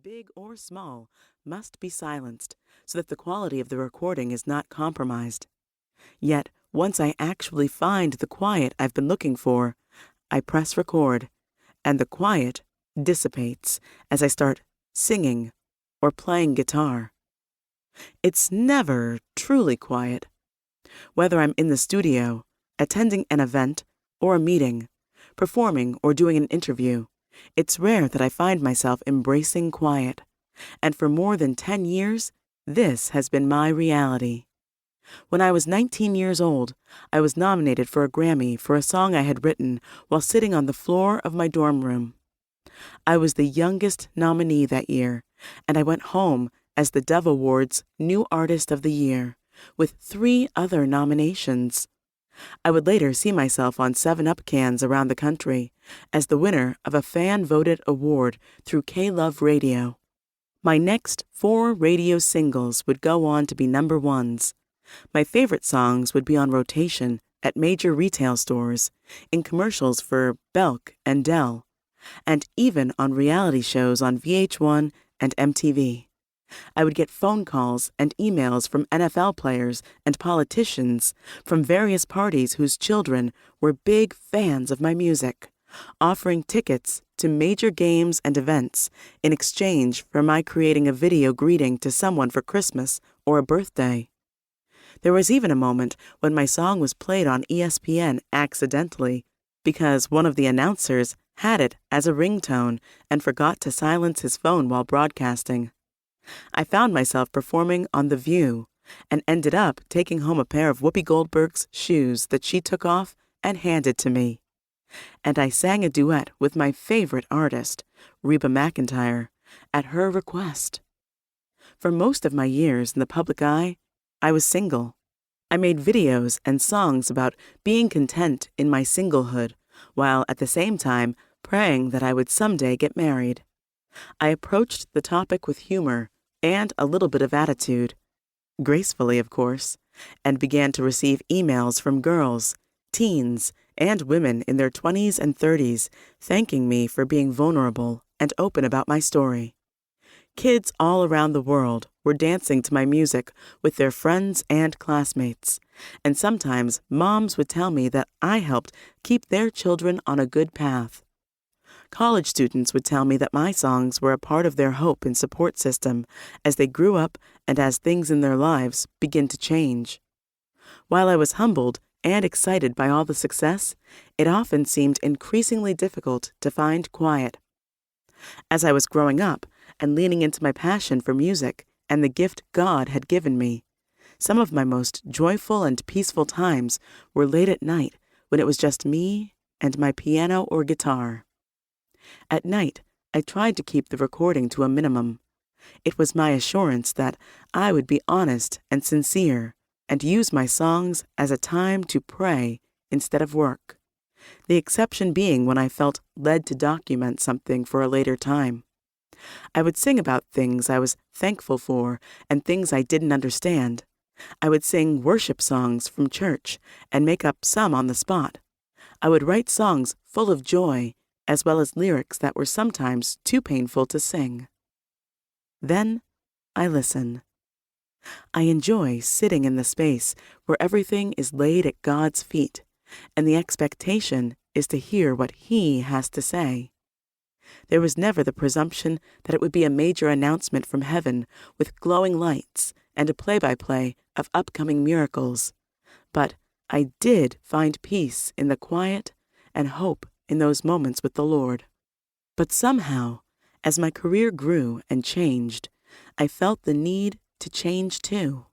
big or small, must be silenced so that the quality of the recording is not compromised. Yet, once I actually find the quiet I've been looking for, I press record, and the quiet dissipates as I start singing or playing guitar. It's never truly quiet. Whether I'm in the studio, attending an event or a meeting, performing or doing an interview, it's rare that I find myself embracing quiet. And for more than 10 years, this has been my reality. When I was 19 years old, I was nominated for a Grammy for a song I had written while sitting on the floor of my dorm room. I was the youngest nominee that year, and I went home as the Dove Awards New Artist of the Year, with 3 other nominations. I would later see myself on 7-Up cans around the country as the winner of a fan-voted award through K-Love Radio. My next 4 radio singles would go on to be number 1s. My favorite songs would be on rotation at major retail stores, in commercials for Belk and Dell, and even on reality shows on VH1 and MTV. I would get phone calls and emails from NFL players and politicians from various parties whose children were big fans of my music, offering tickets to major games and events in exchange for my creating a video greeting to someone for Christmas or a birthday. There was even a moment when my song was played on ESPN accidentally because one of the announcers had it as a ringtone and forgot to silence his phone while broadcasting. I found myself performing on The View and ended up taking home a pair of Whoopi Goldberg's shoes that she took off and handed to me. And I sang a duet with my favorite artist, Reba McEntire, at her request. For most of my years in the public eye, I was single. I made videos and songs about being content in my singlehood, while at the same time praying that I would someday get married. I approached the topic with humor and a little bit of attitude, gracefully, of course, and began to receive emails from girls, teens, and women in their 20s and 30s thanking me for being vulnerable and open about my story. Kids all around the world were dancing to my music with their friends and classmates, and sometimes moms would tell me that I helped keep their children on a good path. College students would tell me that my songs were a part of their hope and support system as they grew up and as things in their lives begin to change. While I was humbled and excited by all the success, it often seemed increasingly difficult to find quiet. As I was growing up and leaning into my passion for music and the gift God had given me, some of my most joyful and peaceful times were late at night when it was just me and my piano or guitar. At night, I tried to keep the recording to a minimum. It was my assurance that I would be honest and sincere and use my songs as a time to pray instead of work, the exception being when I felt led to document something for a later time. I would sing about things I was thankful for and things I didn't understand. I would sing worship songs from church and make up some on the spot. I would write songs full of joy, as well as lyrics that were sometimes too painful to sing. Then I listen. I enjoy sitting in the space where everything is laid at God's feet, and the expectation is to hear what He has to say. There was never the presumption that it would be a major announcement from heaven with glowing lights and a play-by-play of upcoming miracles, but I did find peace in the quiet and hope in those moments with the Lord. But somehow, as my career grew and changed, I felt the need to change too.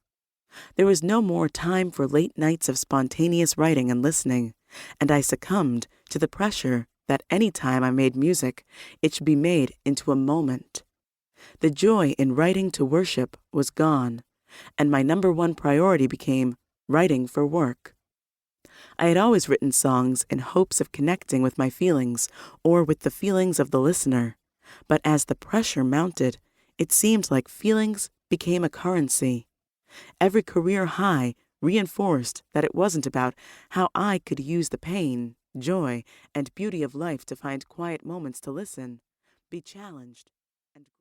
There was no more time for late nights of spontaneous writing and listening, and I succumbed to the pressure that any time I made music, it should be made into a moment. The joy in writing to worship was gone, and my number 1 priority became writing for work. I had always written songs in hopes of connecting with my feelings or with the feelings of the listener, but as the pressure mounted, it seemed like feelings became a currency. Every career high reinforced that it wasn't about how I could use the pain, joy, and beauty of life to find quiet moments to listen, be challenged, and